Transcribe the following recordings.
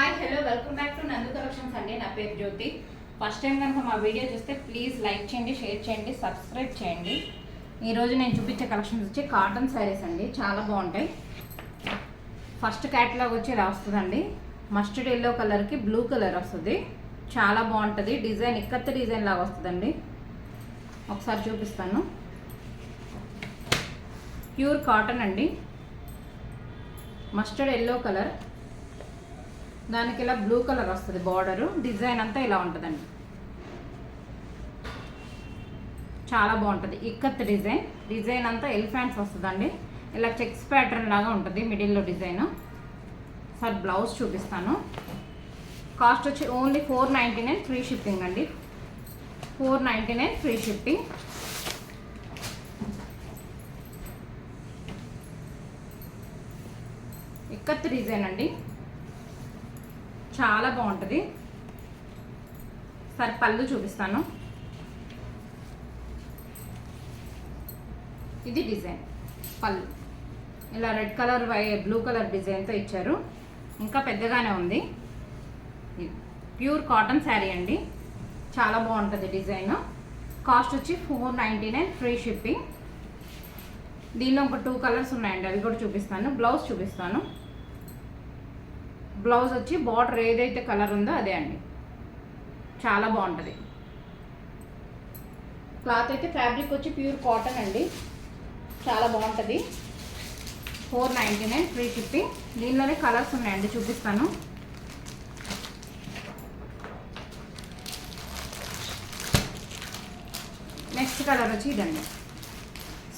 Hi hello welcome back to నందు collections అండి. నా పేరు జ్యోతి. ఫస్ట్ టైం కనుక మా వీడియో చూస్తే ప్లీజ్ లైక్ చేయండి, షేర్ చేయండి, సబ్స్క్రైబ్ చేయండి. ఈరోజు నేను చూపించే కలెక్షన్స్ వచ్చి కాటన్ శారీస్ అండి. చాలా బాగుంటాయి. ఫస్ట్ క్యాటలాగ్ వచ్చి ఇలా వస్తుందండి. మస్టర్డ్ ఎల్లో కలర్కి బ్లూ కలర్ వస్తుంది. చాలా బాగుంటుంది. డిజైన్ ఇక్కత్త డిజైన్ లాగా వస్తుందండి. ఒకసారి చూపిస్తాను. ప్యూర్ కాటన్ అండి. మస్టర్డ్ ఎల్లో కలర్, దానికి ఇలా బ్లూ కలర్ వస్తుంది. బార్డరు డిజైన్ అంతా ఇలా ఉంటుందండి. చాలా బాగుంటుంది. ఇక్కత్ డిజైన్ అంతా ఎలిఫెంట్స్ వస్తుందండి. ఇలా చెక్స్ ప్యాటర్న్ లాగా ఉంటుంది మిడిల్లో డిజైన్. సార్ బ్లౌజ్ చూపిస్తాను. కాస్ట్ వచ్చి ఓన్లీ 499 ఫ్రీ షిప్పింగ్ అండి. 499 ఫ్రీ షిప్పింగ్. ఇక్కత్ డిజైన్ అండి. చాలా బాగుంటుంది. సరే పళ్ళు చూపిస్తాను. ఇది డిజైన్ పళ్ళు. ఇలా రెడ్ కలర్ బ్లూ కలర్ డిజైన్తో ఇచ్చారు. ఇంకా పెద్దగానే ఉంది. ప్యూర్ కాటన్ శారీ అండి. చాలా బాగుంటుంది డిజైన్. కాస్ట్ వచ్చి 499 ఫ్రీ షిప్పింగ్. దీనిలో ఒక 2 కలర్స్ ఉన్నాయండి, అవి కూడా చూపిస్తాను. బ్లౌజ్ చూపిస్తాను. బ్లౌజ్ వచ్చి బార్డర్ ఏదైతే కలర్ ఉందో అదే అండి. చాలా బాగుంటుంది. క్లాత్ అయితే ఫ్యాబ్రిక్ వచ్చి ప్యూర్ కాటన్ అండి. చాలా బాగుంటుంది. 499 ఫ్రీ షిప్పింగ్. దీనిలోనే కలర్స్ ఉన్నాయండి, చూపిస్తాను. నెక్స్ట్ కలర్ వచ్చి ఇదండి.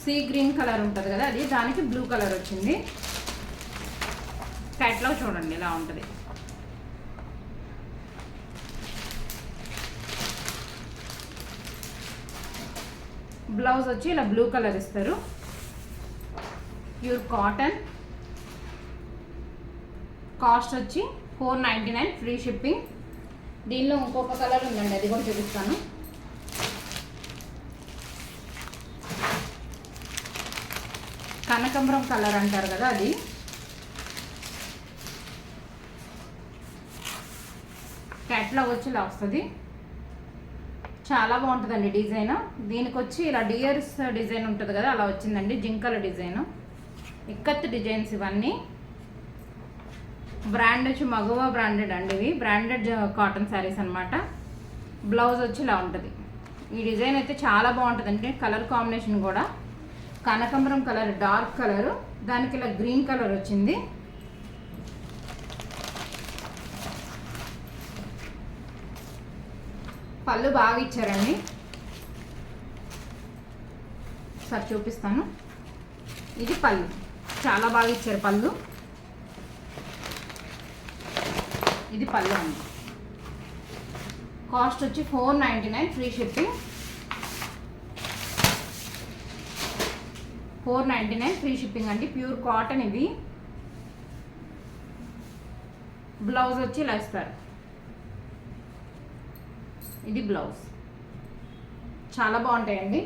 సీ గ్రీన్ కలర్ ఉంటుంది కదా, అది దానికి బ్లూ కలర్ వచ్చింది. క్యాట్లాగ్ చూడండి ఇలా ఉంటుంది. బ్లౌజ్ వచ్చి ఇలా బ్లూ కలర్ ఇస్తారు. Pure cotton. కాస్ట్ వచ్చి 499 ఫ్రీ షిప్పింగ్. దీనిలో ఇంకొక కలర్ ఉందండి, అది కూడా చూపిస్తాను. కనకాంబరం కలర్ అంటారు కదా, అది. క్యాట్లాగ్ వచ్చి ఇలా వస్తుంది. చాలా బాగుంటుందండి డిజైన్. దీనికి వచ్చి ఇలా డియర్స్ డిజైన్ ఉంటుంది కదా, అలా వచ్చిందండి. జింకల డిజైన్, ఇక్కత్ డిజైన్స్ ఇవన్నీ. బ్రాండ్ వచ్చి మగవా బ్రాండెడ్ అండి. ఇవి బ్రాండెడ్ కాటన్ శారీస్ అనమాట. బ్లౌజ్ వచ్చి ఇలా ఉంటుంది. ఈ డిజైన్ అయితే చాలా బాగుంటుందండి. కలర్ కాంబినేషన్ కూడా కనకాంబరం కలర్, డార్క్ కలర్, దానికి ఇలా గ్రీన్ కలర్ వచ్చింది. పళ్ళు బాగా ఇచ్చారండి. సార్ చూపిస్తాను. ఇది పళ్ళు. చాలా బాగా ఇచ్చారు పళ్ళు. ఇది పళ్ళు అండి. కాస్ట్ వచ్చి 499 ఫ్రీ షిప్పింగ్. 499 ఫ్రీ షిప్పింగ్ అండి. ప్యూర్ కాటన్ ఇవి. బ్లౌజ్ వచ్చి ఇలా ఇస్తారు. ఇది బ్లౌజ్. చాలా బాగుంటాయండి.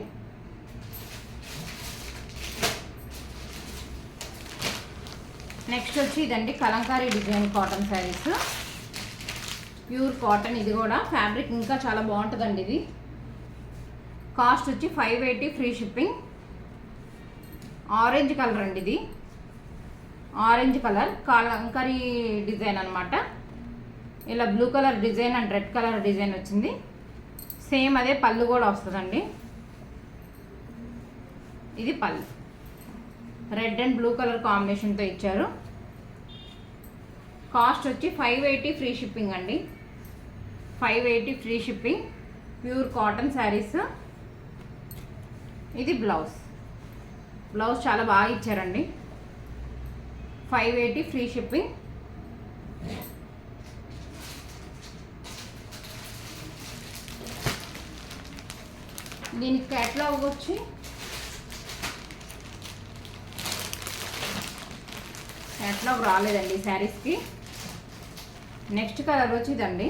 నెక్స్ట్ వచ్చి ఇదండి Kalamkari design cotton saris. Pure cotton. ఇది కూడా ఫ్యాబ్రిక్ ఇంకా చాలా బాగుంటుందండి. ఇది కాస్ట్ వచ్చి 580 ఫ్రీ షిప్పింగ్. ఆరెంజ్ కలర్ అండి. ఇది ఆరెంజ్ కలర్ కలంకారీ డిజైన్ అనమాట. ఇలా blue colour design and red colour design వచ్చింది. సేమ్ అదే పళ్ళు కూడా వస్తుందండి. ఇది పళ్ళు. రెడ్ అండ్ బ్లూ కలర్ కాంబినేషన్తో ఇచ్చారు. కాస్ట్ వచ్చి 580 ఫ్రీ షిప్పింగ్ అండి. 580 free shipping. Pure cotton saris. ఇది బ్లౌజ్. బ్లౌజ్ చాలా బాగా ఇచ్చారండి. 580 ఫ్రీ షిప్పింగ్. దీనికి క్యాట్లాగ్ వచ్చి క్యాట్లాగ్ రాలేదండి ఈ శారీస్కి. నెక్స్ట్ కలర్ వచ్చి ఇదండి.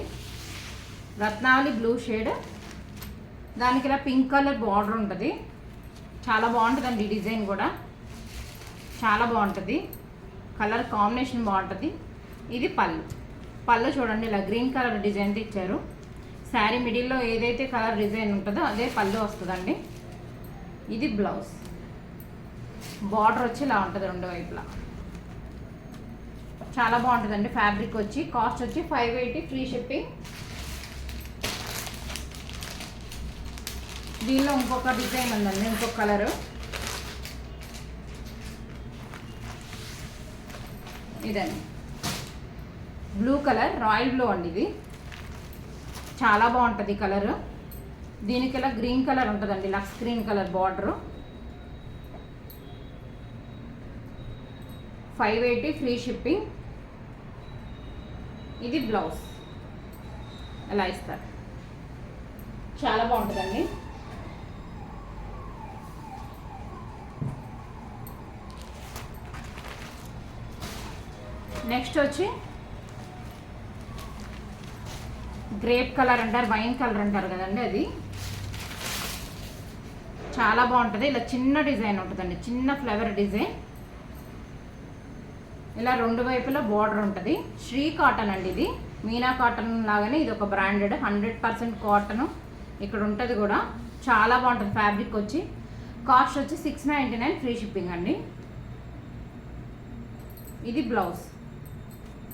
రత్నావళి బ్లూ షేడ్, దానికి ఇలా పింక్ కలర్ బార్డర్ ఉంటుంది. చాలా బాగుంటుందండి డిజైన్ కూడా. చాలా బాగుంటుంది. కలర్ కాంబినేషన్ బాగుంటుంది. ఇది పళ్ళు. పళ్ళు చూడండి ఇలా గ్రీన్ కలర్ డిజైన్తో ఇచ్చారు. శారీ మిడిల్లో ఏదైతే కలర్ డిజైన్ ఉంటుందో అదే పళ్ళు వస్తుందండి. ఇది బ్లౌజ్. బార్డర్ వచ్చి ఇలా ఉంటుంది రెండు వైపులా. చాలా బాగుంటుందండి. ఫ్యాబ్రిక్ వచ్చి కాస్ట్ వచ్చి 580 ఫ్రీ షిప్పింగ్. దీనిలో ఇంకొక డిజైన్ ఉందండి, ఇంకొక కలరు. ఇదండి బ్లూ కలర్, రాయల్ బ్లూ అండి. ఇది చాలా బాగుంటుంది కలరు. దీనికి ఇలా గ్రీన్ కలర్ ఉంటుందండి, లక్స్ green colour border. 580 free shipping. ఇది బ్లౌజ్ ఎలా ఇస్తారు, చాలా బాగుంటుందండి. నెక్స్ట్ వచ్చి గ్రేప్ కలర్ అంటారు, వైన్ కలర్ అంటారు కదండి, అది చాలా బాగుంటుంది. ఇలా చిన్న డిజైన్ ఉంటుందండి, చిన్న ఫ్లవర్ డిజైన్. ఇలా రెండు వైపులా బార్డర్ ఉంటుంది. శ్రీ కాటన్ అండి ఇది. మీనా కాటన్ లాగానే ఇది ఒక బ్రాండెడ్ 100% కాటన్. ఇక్కడ ఉంటుంది కూడా, చాలా బాగుంటుంది ఫ్యాబ్రిక్ వచ్చి. కాస్ట్ వచ్చి 699 ఫ్రీ షిప్పింగ్ అండి. ఇది బ్లౌజ్.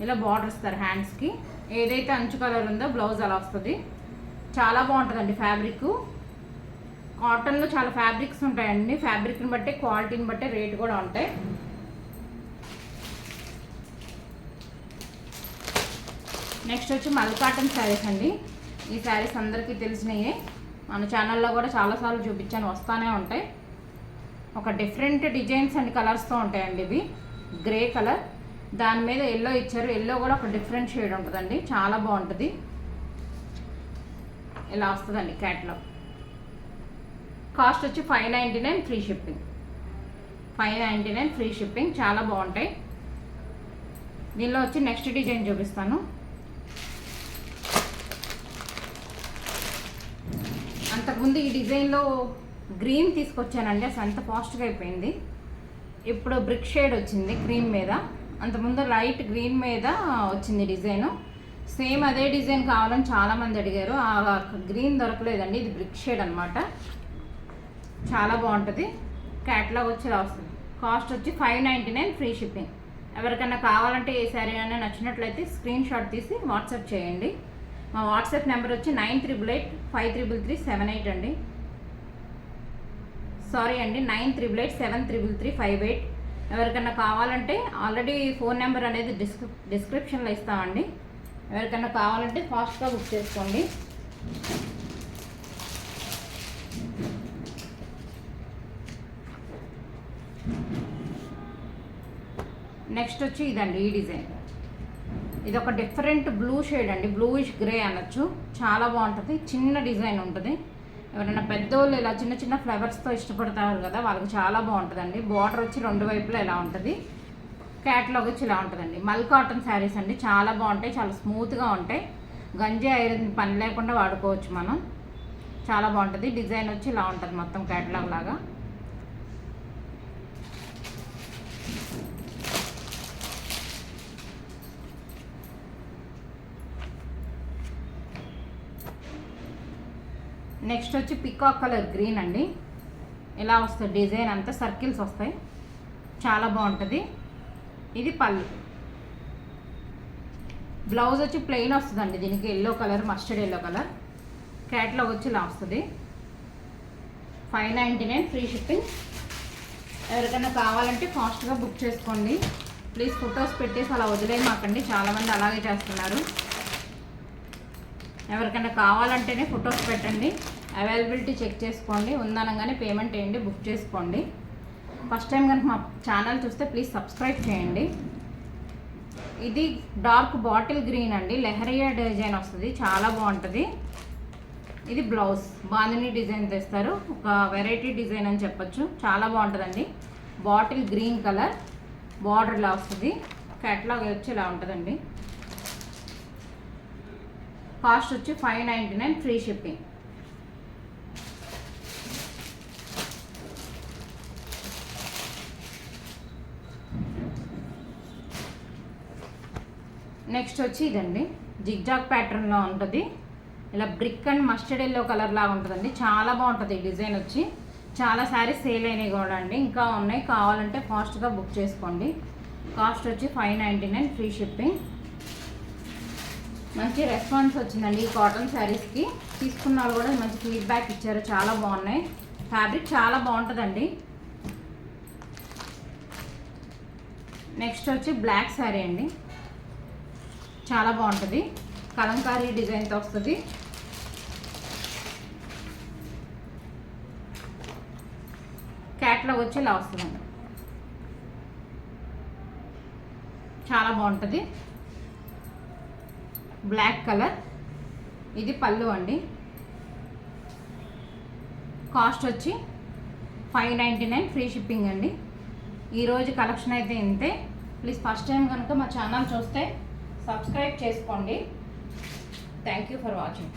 ఇలా బార్డర్ ఇస్తారు హ్యాండ్స్కి. ఏదైతే అంచు కలర్ ఉందో బ్లౌజ్ అలా వస్తుంది. చాలా బాగుంటుందండి ఫ్యాబ్రిక్. కాటన్లో చాలా ఫ్యాబ్రిక్స్ ఉంటాయండి. ఫ్యాబ్రిక్ని బట్టి, క్వాలిటీని బట్టి రేట్ కూడా ఉంటాయి. నెక్స్ట్ వచ్చి మల్ కాటన్ శారీస్ అండి. ఈ శారీస్ అందరికీ తెలిసినయే. మన ఛానల్లో కూడా చాలాసార్లు చూపించాను, వస్తూనే ఉంటాయి. ఒక డిఫరెంట్ డిజైన్స్ అండ్ కలర్స్తో ఉంటాయండి ఇవి. గ్రే కలర్, దాని మీద ఎల్లో ఇచ్చారు. ఎల్లో కూడా ఒక డిఫరెంట్ షేడ్ ఉంటుందండి, చాలా బాగుంటుంది. ఇలా వస్తుందండి క్యాట్లాగ్. కాస్ట్ వచ్చి 599 ఫ్రీ షిప్పింగ్. 599 free shipping. చాలా బాగుంటాయి. దీనిలో వచ్చి నెక్స్ట్ డిజైన్ చూపిస్తాను. అంతకుముందు ఈ డిజైన్లో గ్రీన్ తీసుకొచ్చానండి, అసలు ఎంత ఫాస్ట్గా అయిపోయింది. ఇప్పుడు బ్రిక్ షేడ్ వచ్చింది క్రీమ్ మీద. అంతకుముందు లైట్ గ్రీన్ మీద వచ్చింది డిజైను. సేమ్ అదే డిజైన్ కావాలని చాలామంది అడిగారు. ఆ గ్రీన్ దొరకలేదండి, ఇది బ్రిక్ షేడ్ అనమాట. చాలా బాగుంటుంది. క్యాట్లాగ్ వచ్చి ఇలా వస్తుంది. కాస్ట్ వచ్చి 599 ఫ్రీ షిప్పింగ్. ఎవరికైనా కావాలంటే ఏ శారీ అయినా నచ్చినట్లయితే స్క్రీన్ షాట్ తీసి వాట్సాప్ చేయండి. మా వాట్సాప్ నెంబర్ వచ్చి 9888533378 అండి. సారీ అండి, 9888733358. ఎవరికైనా కావాలంటే ఆల్రెడీ ఫోన్ నెంబర్ అనేది డిస్క్రిప్షన్లో ఇస్తామండి. ఎవరికైనా కావాలంటే ఫాస్ట్గా బుక్ చేసుకోండి. నెక్స్ట్ వచ్చి ఇదండి, ఈ డిజైన్. ఇది ఒక డిఫరెంట్ బ్లూ షేడ్ అండి, బ్లూయిష్ గ్రే అనొచ్చు. చాలా బాగుంటుంది. చిన్న డిజైన్ ఉంటుంది. ఎవరైనా పెద్దోళ్ళు ఇలా చిన్న చిన్న ఫ్లవర్స్తో ఇష్టపడతారు కదా, వాళ్ళకి చాలా బాగుంటుందండి. బార్డర్ వచ్చి రెండు వైపులా ఇలా ఉంటుంది. క్యాట్లాగ్ వచ్చి ఇలా ఉంటుందండి. మల్ కాటన్ శారీస్ అండి, చాలా బాగుంటాయి, చాలా స్మూత్గా ఉంటాయి. గంజి ఐరన్ పని లేకుండా వాడుకోవచ్చు మనం. చాలా బాగుంటుంది. డిజైన్ వచ్చి ఇలా ఉంటుంది మొత్తం క్యాట్లాగ్ లాగా. నెక్స్ట్ వచ్చి పికాక్ కలర్ గ్రీన్ అండి. ఇలా వస్తుంది డిజైన్ అంతా, సర్కిల్స్ వస్తాయి. చాలా బాగుంటుంది. ఇది పళ్ళు. బ్లౌజ్ వచ్చి ప్లెయిన్ వస్తుందండి. దీనికి yellow colour, mustard yellow colour. Catalogue వచ్చి ఇలా వస్తుంది. 599 ఫ్రీ షిప్పింగ్. ఎవరికైనా కావాలంటే ఫాస్ట్గా బుక్ చేసుకోండి ప్లీజ్. ఫొటోస్ పెట్టేసి అలా వదిలేయమాకండి, చాలామంది అలాగే చేస్తున్నారు. ఎవరికైనా కావాలంటేనే ఫొటోస్ పెట్టండి, అవైలబిలిటీ చెక్ చేసుకోండి, ఉందనగానే పేమెంట్ వేయండి, బుక్ చేసుకోండి. ఫస్ట్ టైం కనుక మా ఛానల్ చూస్తే ప్లీజ్ సబ్స్క్రైబ్ చేయండి. ఇది డార్క్ బాటిల్ గ్రీన్ అండి, లెహరియా డిజైన్ వస్తుంది, చాలా బాగుంటుంది. ఇది బ్లౌజ్ బాందిని డిజైన్ తెస్తారు, ఒక వెరైటీ డిజైన్ అని చెప్పొచ్చు. చాలా బాగుంటుందండి. బాటిల్ గ్రీన్ కలర్, బార్డర్ ఇలా వస్తుంది. క్యాట్లాగ్ వచ్చి ఇలా ఉంటుందండి. కాస్ట్ వచ్చి 599 ఫ్రీ షిప్పింగ్. నెక్స్ట్ వచ్చి ఇదండి, జిగ్జాగ్ ప్యాటర్న్లో ఉంటుంది. ఇలా brick and mustard yellow colour లాగా ఉంటుందండి. చాలా బాగుంటుంది ఈ డిజైన్ వచ్చి. చాలా శారీస్ సేల్ అయినాయి కూడా అండి, ఇంకా ఉన్నాయి. కావాలంటే ఫాస్ట్గా బుక్ చేసుకోండి. కాస్ట్ వచ్చి 599, ఫ్రీ షిప్పింగ్. మంచి రెస్పాన్స్ వచ్చిందండి ఈ కాటన్ శారీస్కి. తీసుకున్న వాళ్ళు కూడా మంచి ఫీడ్బ్యాక్ ఇచ్చారు, చాలా బాగున్నాయి. ఫ్యాబ్రిక్ చాలా బాగుంటుందండి. నెక్స్ట్ వచ్చి బ్లాక్ శారీ అండి, చాలా బాగుంటుంది. కలంకారీ డిజైన్తో వస్తుంది. క్యాట్లాగ్ వచ్చి ఇలా వస్తుందండి, చాలా బాగుంటుంది. బ్లాక్ కలర్, ఇది పళ్ళు అండి. కాస్ట్ వచ్చి 599, ఫ్రీ షిప్పింగ్ అండి. ఈరోజు కలెక్షన్ అయితే ఇంతే. ప్లీజ్ ఫస్ట్ టైం కనుక మా ఛానల్ చూస్తే సబ్స్క్రైబ్ చేసుకోండి. Thank you for watching.